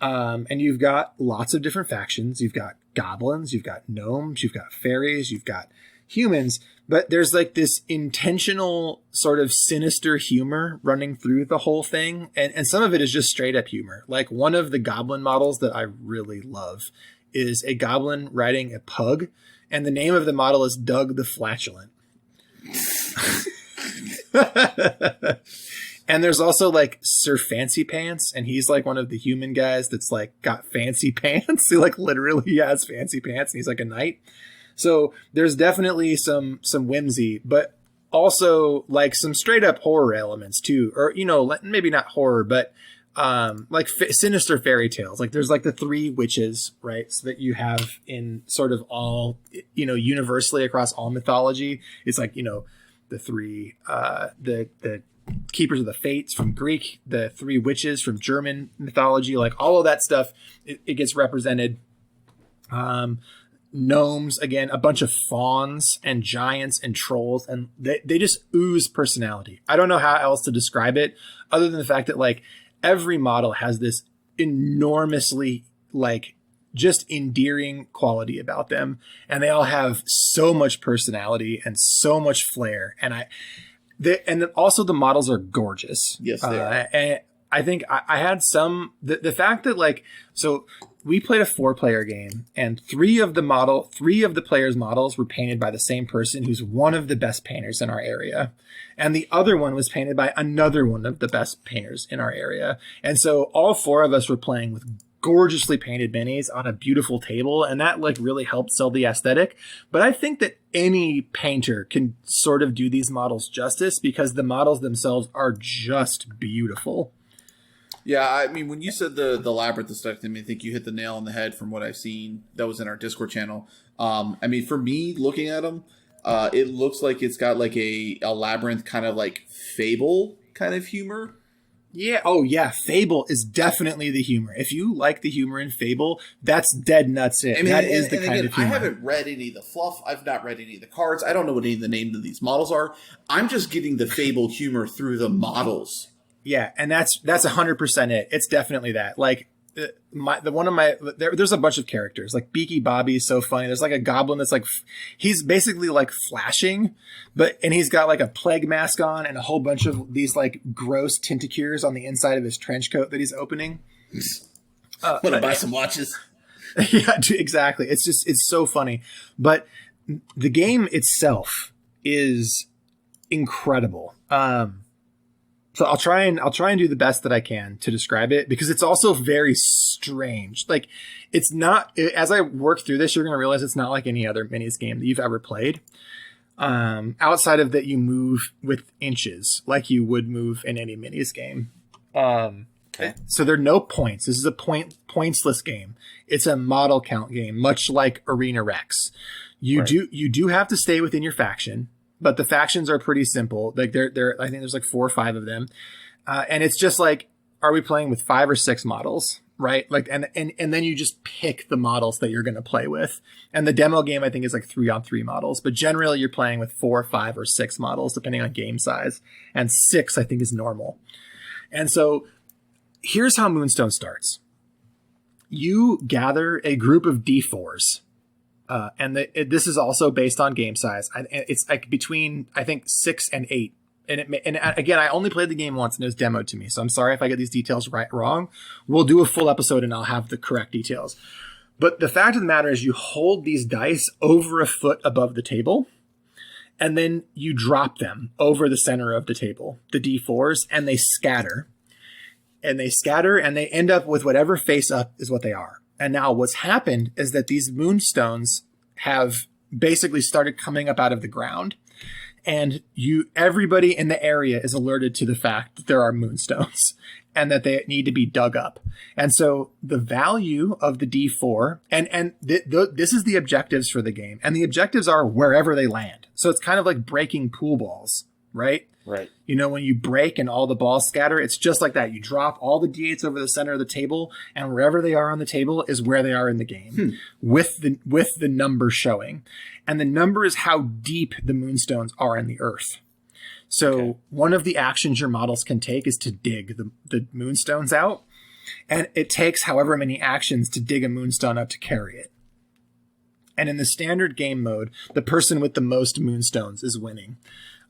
and you've got lots of different factions. You've got goblins, you've got gnomes, you've got fairies, you've got humans, but there's like this intentional sort of sinister humor running through the whole thing. And some of it is just straight up humor. Like one of the goblin models that I really love is a goblin riding a pug, and the name of the model is Doug the Flatulent. And there's also like Sir Fancy Pants, and he's like one of the human guys that's like got fancy pants. He like literally has fancy pants, and he's like a knight. So there's definitely some whimsy, but also like some straight up horror elements too, or maybe not horror, but like sinister fairy tales. Like there's like the 3 witches, right? So that you have in sort of all universally across all mythology. It's like the 3 the Keepers of the Fates from Greek, the 3 witches from German mythology, like all of that stuff, it gets represented. Gnomes, again, a bunch of fauns and giants and trolls, and they just ooze personality. I don't know how else to describe it other than the fact that like every model has this enormously like just endearing quality about them, and they all have so much personality and so much flair. And then also the models are gorgeous. Yes, they are. And I think I had the fact that like, so we played a 4-player game, and 3 of the players' models were painted by the same person who's one of the best painters in our area. And the other one was painted by another one of the best painters in our area. And so all 4 of us were playing with gorgeously painted minis on a beautiful table, and that like really helped sell the aesthetic. But I think that any painter can sort of do these models justice, because the models themselves are just beautiful. Yeah, I mean, when you said the Labyrinth aesthetic, I think you hit the nail on the head from what I've seen that was in our Discord channel. I mean, for me, looking at them, it looks like it's got like a Labyrinth kind of like Fable kind of humor. Yeah. Oh, yeah. Fable is definitely the humor. If you like the humor in Fable, that's dead nuts it. I mean, that is the kind of humor. I haven't read any of the fluff. I've not read any of the cards. I don't know what any of the names of these models are. I'm just getting the Fable humor through the models. Yeah, and that's 100% it. It's definitely that. Like there's a bunch of characters. Like Beaky Bobby is so funny. There's like a goblin that's like he's basically like flashing, and he's got like a plague mask on and a whole bunch of these like gross tentacles on the inside of his trench coat that he's opening. Want to buy some watches? Yeah, exactly. It's so funny. But the game itself is incredible. So I'll try and do the best that I can to describe it, because it's also very strange. Like it's not, as I work through this, you're going to realize it's not like any other minis game that you've ever played. Outside of that, you move with inches like you would move in any minis game. Okay. So there are no points. This is a pointsless game. It's a model count game, much like Arena Rex. You do have to stay within your faction. But the factions are pretty simple. Like they're I think there's like 4 or 5 of them. And it's just like, are we playing with 5 or 6 models? Right. Like, and then you just pick the models that you're going to play with. And the demo game, I think, is like 3-on-3 models, but generally you're playing with 4, 5, or 6 models, depending on game size. And 6, I think, is normal. And so here's how Moonstone starts. You gather a group of D4s. And this is also based on game size. It's like between, I think, 6 and 8. And again, I only played the game once and it was demoed to me. So I'm sorry if I get these details wrong. We'll do a full episode and I'll have the correct details. But the fact of the matter is you hold these dice over a foot above the table. And then you drop them over the center of the table, the D4s, and they scatter. And they scatter and they end up with whatever face up is what they are. And now what's happened is that these moonstones have basically started coming up out of the ground. And everybody in the area is alerted to the fact that there are moonstones and that they need to be dug up. And so the value of the D4, this is the objectives for the game. And the objectives are wherever they land. So it's kind of like breaking pool balls, right? Right. You know, when you break and all the balls scatter, it's just like that. You drop all the D8s over the center of the table, and wherever they are on the table is where they are in the game, with the number showing. And the number is how deep the moonstones are in the earth. So one of the actions your models can take is to dig the moonstones out. And it takes however many actions to dig a moonstone up to carry it. And in the standard game mode, the person with the most moonstones is winning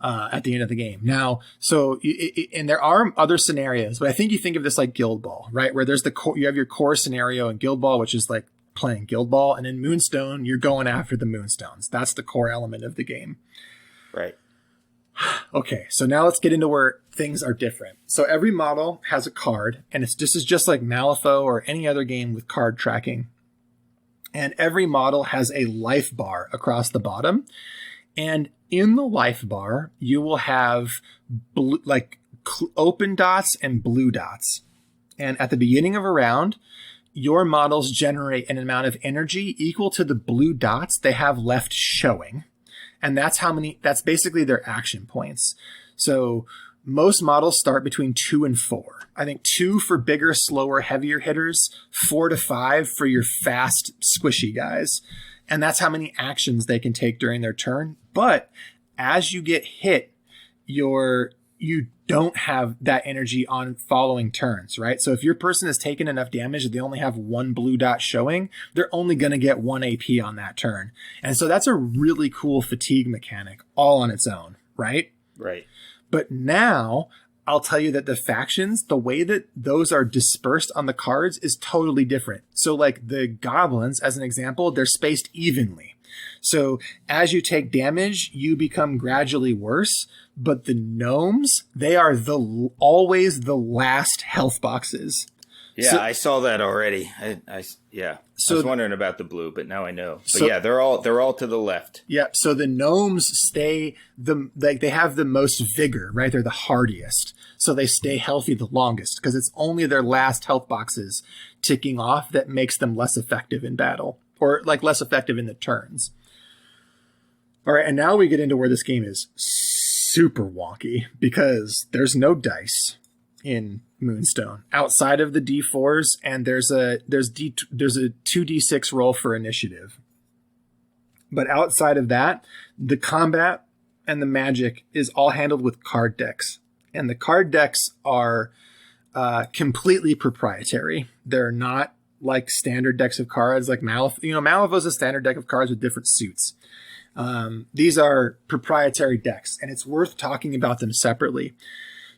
at the end of the game. Now, and there are other scenarios, but I think you think of this like Guild Ball, right? Where there's you have your core scenario in Guild Ball, which is like playing Guild Ball. And in Moonstone, you're going after the moonstones. That's the core element of the game. Right. Okay, so now let's get into where things are different. So every model has a card, and this is just like Malifaux or any other game with card tracking. And every model has a life bar across the bottom. And in the life bar, you will have open dots and blue dots. And at the beginning of a round, your models generate an amount of energy equal to the blue dots they have left showing. And that's basically their action points. So most models start between 2 and 4. I think 2 for bigger, slower, heavier hitters, 4 to 5 for your fast, squishy guys. And that's how many actions they can take during their turn. But as you get hit, you don't have that energy on following turns, right? So if your person has taken enough damage that they only have 1 blue dot showing, they're only going to get 1 AP on that turn. And so that's a really cool fatigue mechanic all on its own, right? Right. But now I'll tell you that the factions, the way that those are dispersed on the cards is totally different. So like the goblins, as an example, they're spaced evenly. So as you take damage, you become gradually worse. But the gnomes, they are always the last health boxes. Yeah, so, I saw that already. Yeah. So I was wondering about the blue, but now I know. But yeah, they're all to the left. Yeah. So the gnomes they have the most vigor, right? They're the hardiest. So they stay healthy the longest because it's only their last health boxes ticking off that makes them less effective in battle, or like less effective in the turns. All right. And now we get into where this game is super wonky because there's no dice in Moonstone outside of the D4s, and there's a 2d6 roll for initiative. But outside of that, the combat and the magic is all handled with card decks, and the card decks are completely proprietary. They're not like standard decks of cards like Malifaux. Malifaux is a standard deck of cards with different suits. These are proprietary decks, and it's worth talking about them separately.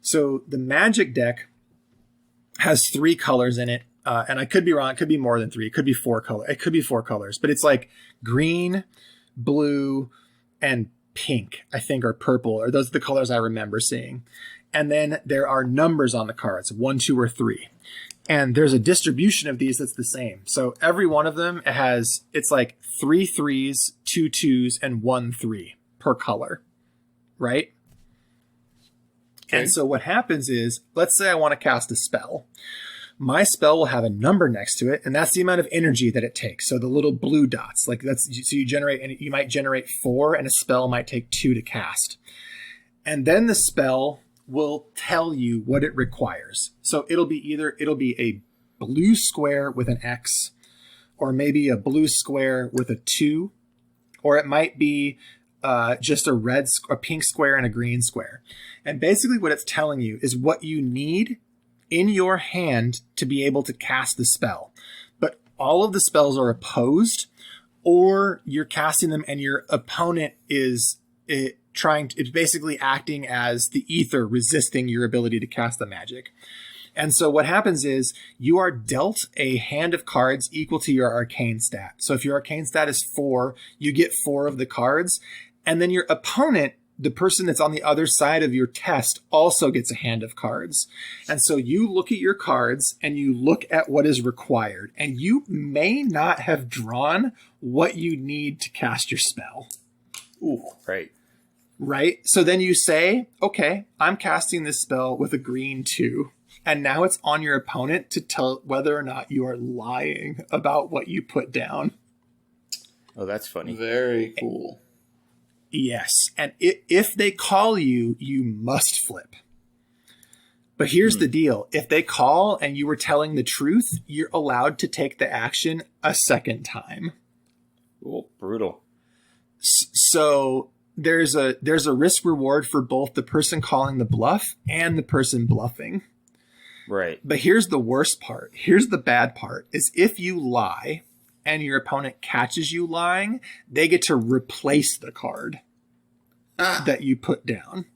So the magic deck has 3 colors in it, and I could be wrong. It could be more than 3. It could be 4 colors. It could be 4 colors, but it's like green, blue, and pink, I think, or purple, or those are the colors I remember seeing. And then there are numbers on the cards, 1, 2, or 3. And there's a distribution of these that's the same. So every one of them it's like 3 3s, 2 2s, and 1 3 per color, right? Okay. And so what happens is, let's say I want to cast a spell. My spell will have a number next to it, and that's the amount of energy that it takes. So the little blue dots, so you might generate 4, and a spell might take 2 to cast. And then the spell will tell you what it requires. So it'll be a blue square with an X, or maybe a blue square with a 2, or it might be just a pink square and a green square. And basically what it's telling you is what you need in your hand to be able to cast the spell. But all of the spells are opposed, or you're casting them and your opponent is it's basically acting as the ether resisting your ability to cast the magic. And so what happens is you are dealt a hand of cards equal to your arcane stat. So if your arcane stat is 4, you get 4 of the cards. And then your opponent, the person that's on the other side of your test, also gets a hand of cards. And so you look at your cards and you look at what is required. And you may not have drawn what you need to cast your spell. Ooh, right. Right? So then you say, okay, I'm casting this spell with a green 2. And now it's on your opponent to tell whether or not you are lying about what you put down. Oh, that's funny. Very cool. Yes. And if they call you, you must flip. But here's the deal. If they call and you were telling the truth, you're allowed to take the action a second time. Oh, brutal. So there's a risk reward for both the person calling the bluff and the person bluffing. Right. But here's the worst part. Here's the bad part is if you lie and your opponent catches you lying, they get to replace the card that you put down.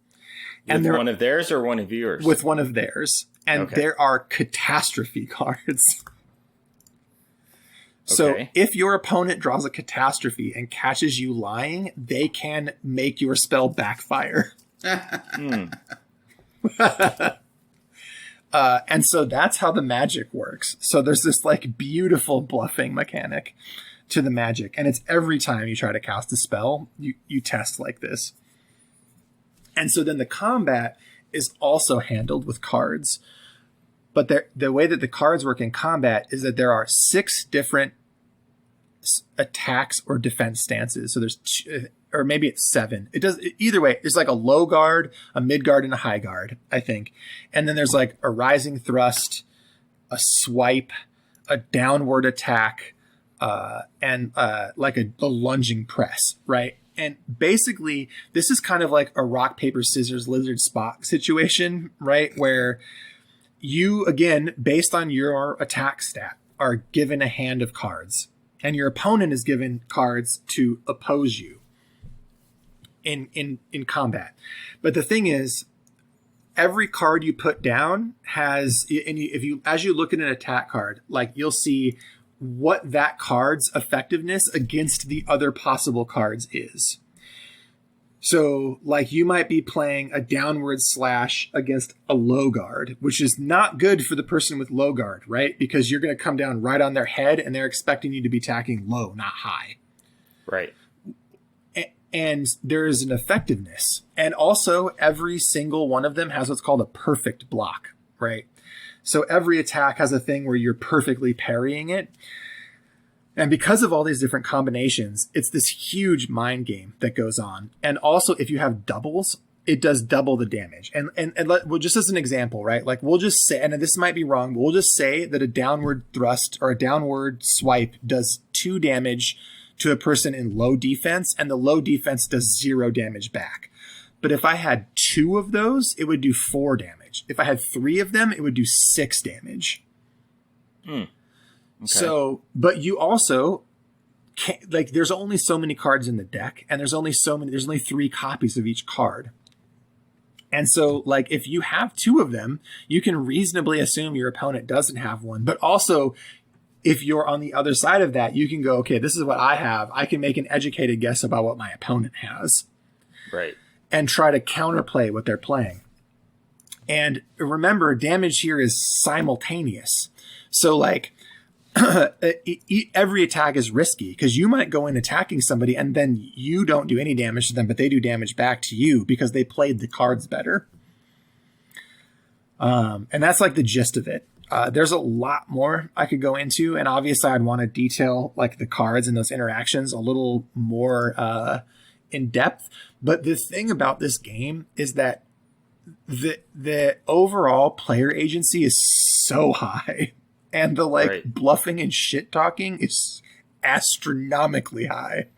And with one of theirs or one of yours? With one of theirs. And there are catastrophe cards. So if your opponent draws a catastrophe and catches you lying, they can make your spell backfire. And so that's how the magic works. So there's this like beautiful bluffing mechanic to the magic. And it's every time you try to cast a spell, you test like this. And so then the combat is also handled with cards. But the way that the cards work in combat is that there are 6 different attacks or defense stances. So there's or maybe it's 7. It does either way. There's like a low guard, a mid guard, and a high guard, I think. And then there's like a rising thrust, a swipe, a downward attack, and like a lunging press, right? And basically, this is kind of like a rock, paper, scissors, lizard, spot situation, right? Where you, again, based on your attack stat, are given a hand of cards. And your opponent is given cards to oppose you in combat. But the thing is, every card you put down has, and as you look at an attack card, like you'll see what that card's effectiveness against the other possible cards is. So like you might be playing a downward slash against a low guard, which is not good for the person with low guard, right? Because you're going to come down right on their head and they're expecting you to be attacking low, not high. Right. And there is an effectiveness. And also every single one of them has what's called a perfect block, right? So every attack has a thing where you're perfectly parrying it. And because of all these different combinations, it's this huge mind game that goes on. And also, if you have doubles, it does double the damage. And well, just as an example, right? Like we'll just say, and this might be wrong, but we'll just say that a downward thrust or a downward swipe does 2 damage to a person in low defense, and the low defense does 0 damage back. But if I had 2 of those, it would do 4 damage. If I had 3 of them, it would do 6 damage. Okay. So, but you also can't, like, there's only so many cards in the deck, and there's only 3 copies of each card. And so, like, if you have 2 of them, you can reasonably assume your opponent doesn't have one. But also, if you're on the other side of that, you can go, okay, this is what I have. I can make an educated guess about what my opponent has. Right. And try to counterplay what they're playing. And remember, damage here is simultaneous. So, like, every attack is risky because you might go in attacking somebody and then you don't do any damage to them, but they do damage back to you because they played the cards better. And that's like the gist of it. There's a lot more I could go into, and obviously I'd want to detail like the cards and those interactions a little more in depth. But the thing about this game is that the overall player agency is so high. And the bluffing and shit talking is astronomically high.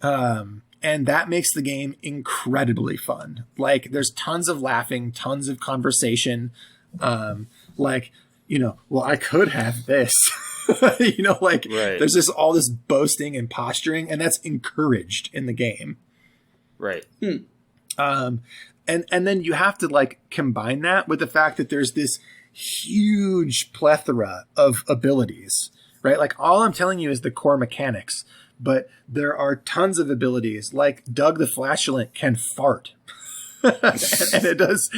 And that makes the game incredibly fun. Like there's tons of laughing, tons of conversation. Like, you know, well, I could have this, you know, like there's all this boasting and posturing, and that's encouraged in the game. Right. And then you have to like combine that with the fact that there's this huge plethora of abilities, right? Like all I'm telling you is the core mechanics, but there are tons of abilities. Like Doug the Flatulent can fart, and it does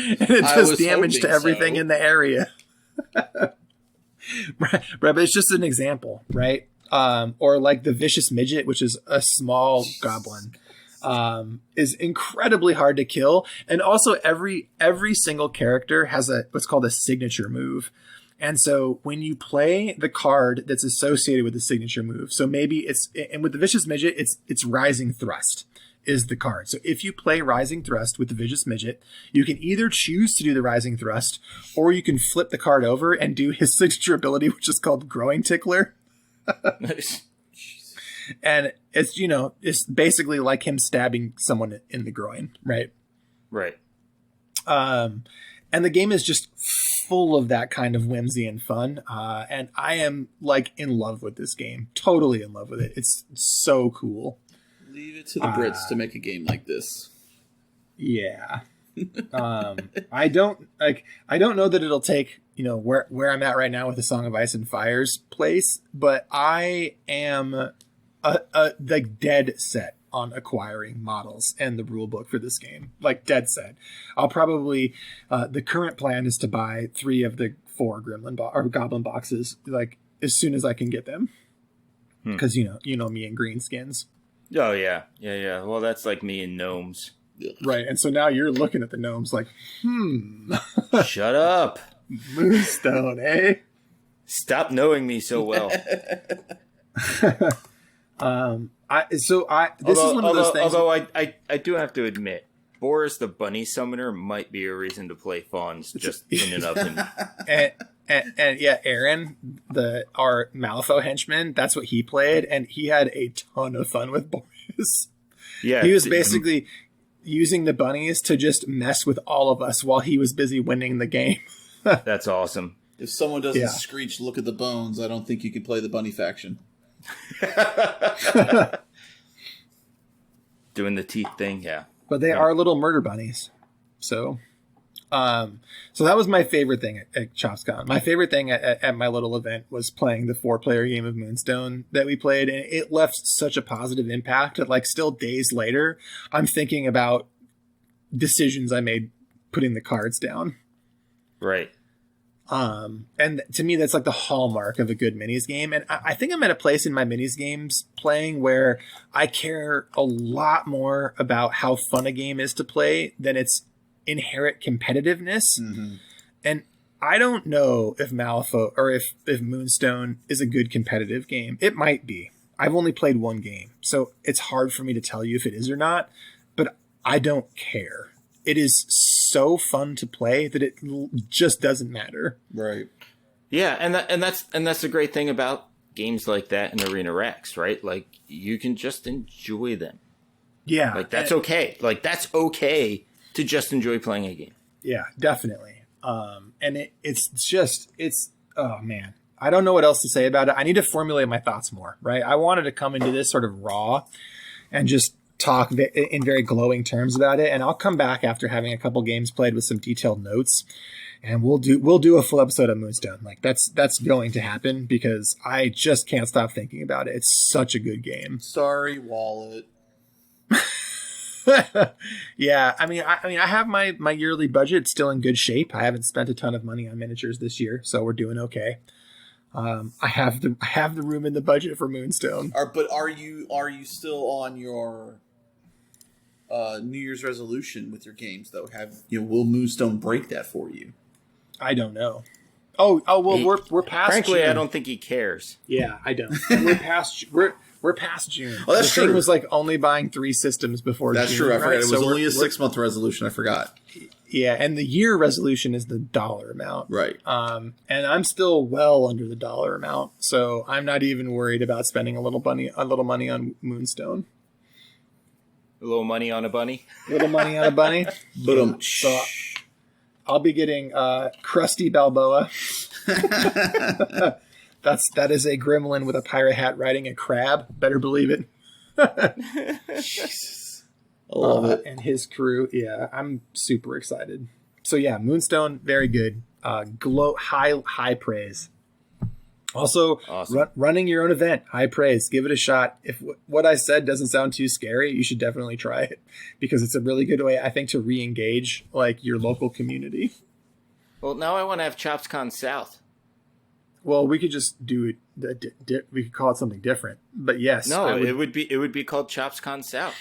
damage to everything in the area. Right, but it's just an example, right? Or like the Vicious Midget, which is a small goblin, is incredibly hard to kill. And also every single character has what's called a signature move. And so when you play the card that's associated with the signature move, so maybe and with the Vicious Midget, it's Rising Thrust is the card. So if you play Rising Thrust with the Vicious Midget, you can either choose to do the Rising Thrust, or you can flip the card over and do his signature ability, which is called Growing Tickler. And it's basically like him stabbing someone in the groin, right? Right. And the game is just full of that kind of whimsy and fun. And I am like in love with this game, totally in love with it. It's so cool. Leave it to the Brits to make a game like this. Yeah. I don't know that it'll take, where I'm at right now with the Song of Ice and Fire's place, but I am like dead set on acquiring models and the rule book for this game. Like dead set. I'll probably the current plan is to buy 3 of the 4 goblin boxes like as soon as I can get them. Because you know me and green skins. Oh yeah. Well, that's like me and gnomes. Right, and so now you're looking at the gnomes like, Shut up. Moonstone, eh? Stop knowing me so well. This is one of those things. Although I do have to admit, Boris the Bunny Summoner might be a reason to play Fawns just in and of him. And yeah, Aaron, our Malifaux henchman, that's what he played, and he had a ton of fun with Boris. Yeah, he was basically using the bunnies to just mess with all of us while he was busy winning the game. That's awesome. If someone doesn't screech, look at the bones, I don't think you can play the bunny faction. Doing the teeth thing, yeah. But they are little murder bunnies. So that was my favorite thing at Chopzcon. My favorite thing at my little event was playing the 4-player game of Moonstone that we played, and it left such a positive impact that, like, still days later, I'm thinking about decisions I made putting the cards down. Right. And to me, that's like the hallmark of a good minis game. And I think I'm at a place in my minis games playing where I care a lot more about how fun a game is to play than its inherent competitiveness. Mm-hmm. And I don't know if Malifaux or if Moonstone is a good competitive game. It might be. I've only played one game, so it's hard for me to tell you if it is or not, but I don't care. It is so fun to play that it just doesn't matter. Right. Yeah, and that's the great thing about games like that in Arena Rex, right? Like, you can just enjoy them. Yeah. Like, that's okay. Like, that's okay to just enjoy playing a game. Yeah, definitely. And it's oh man, I don't know what else to say about it. I need to formulate my thoughts more, right? I wanted to come into this sort of raw and just talk in very glowing terms about it. And I'll come back after having a couple games played with some detailed notes, and we'll do a full episode of Moonstone. Like that's going to happen because I just can't stop thinking about it. It's such a good game. Sorry, wallet. Yeah, I mean, I have my yearly budget still in good shape. I haven't spent a ton of money on miniatures this year, so we're doing okay. I have the room in the budget for Moonstone. But are you still on your New Year's resolution with your games though? Will Moonstone break that for you? I don't know. Oh well, we're past. Frankly, June. I don't think he cares. Yeah, I don't. We're past June. Oh, that's true. Thing was like only buying 3 systems before that's June. That's true. I forgot. Right? It was only a 6-month resolution. I forgot. Yeah, and the year resolution is the dollar amount. Right. And I'm still well under the dollar amount, so I'm not even worried about spending a little money on Moonstone. A little money on a bunny? Little money on a bunny. So I'll be getting Krusty Balboa. That is a gremlin with a pirate hat riding a crab. Better believe it. Jesus. I love it. And his crew. Yeah, I'm super excited. So yeah, Moonstone, very good. High praise. Also, Awesome. running your own event, high praise. Give it a shot. If what I said doesn't sound too scary, you should definitely try it because it's a really good way, I think, to re-engage like your local community. Well, now I want to have Chopzcon South. Well, we could just do it. We could call it something different. But yes, no, it would be called Chopzcon South.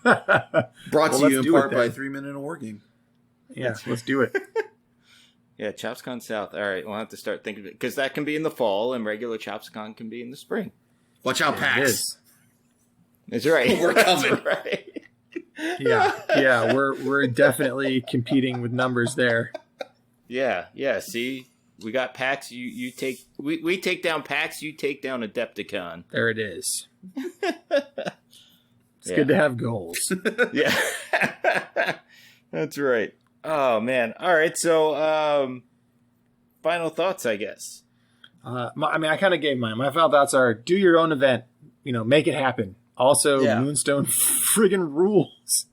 Brought to you in part by 3 Men in a War Game. Yeah, let's do it. Yeah, Chopzcon South. All right, we'll have to start thinking of it because that can be in the fall and regular Chopzcon can be in the spring. Watch out, PAX. That's right. We're coming. That's right. Yeah. We're definitely competing with numbers there. Yeah. See, we got PAX. You take we take down PAX. You take down Adepticon. There it is. It's good to have goals. Yeah, that's right. Oh man! All right, so final thoughts, I guess. I kind of gave mine. My final thoughts are: do your own event. Make it happen. Also, Moonstone friggin' rules.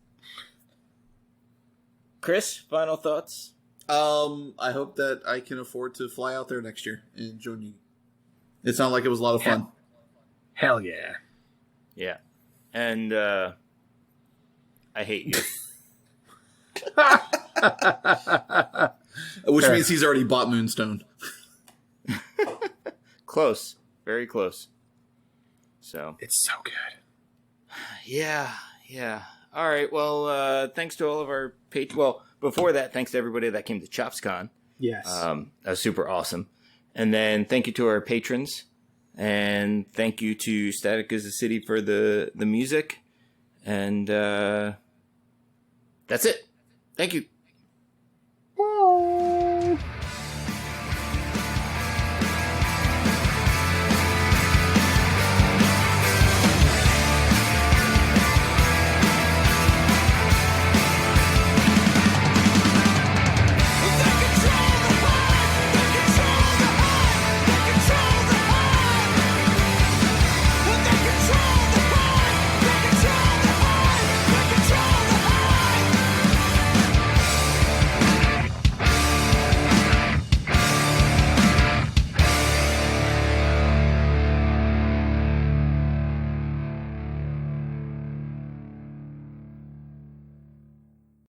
Chris, final thoughts. I hope that I can afford to fly out there next year and join you. It sounded like it was a lot of fun. Hell yeah. Yeah, and I hate you. Which means he's already bought Moonstone. Close. Very close. So it's so good. Yeah. All right. Well, thanks to all of our Well, before that, thanks to everybody that came to Chopzcon. Yes. That was super awesome. And then thank you to our patrons. And thank you to Static as a City for the music. And that's it. Thank you. Bye.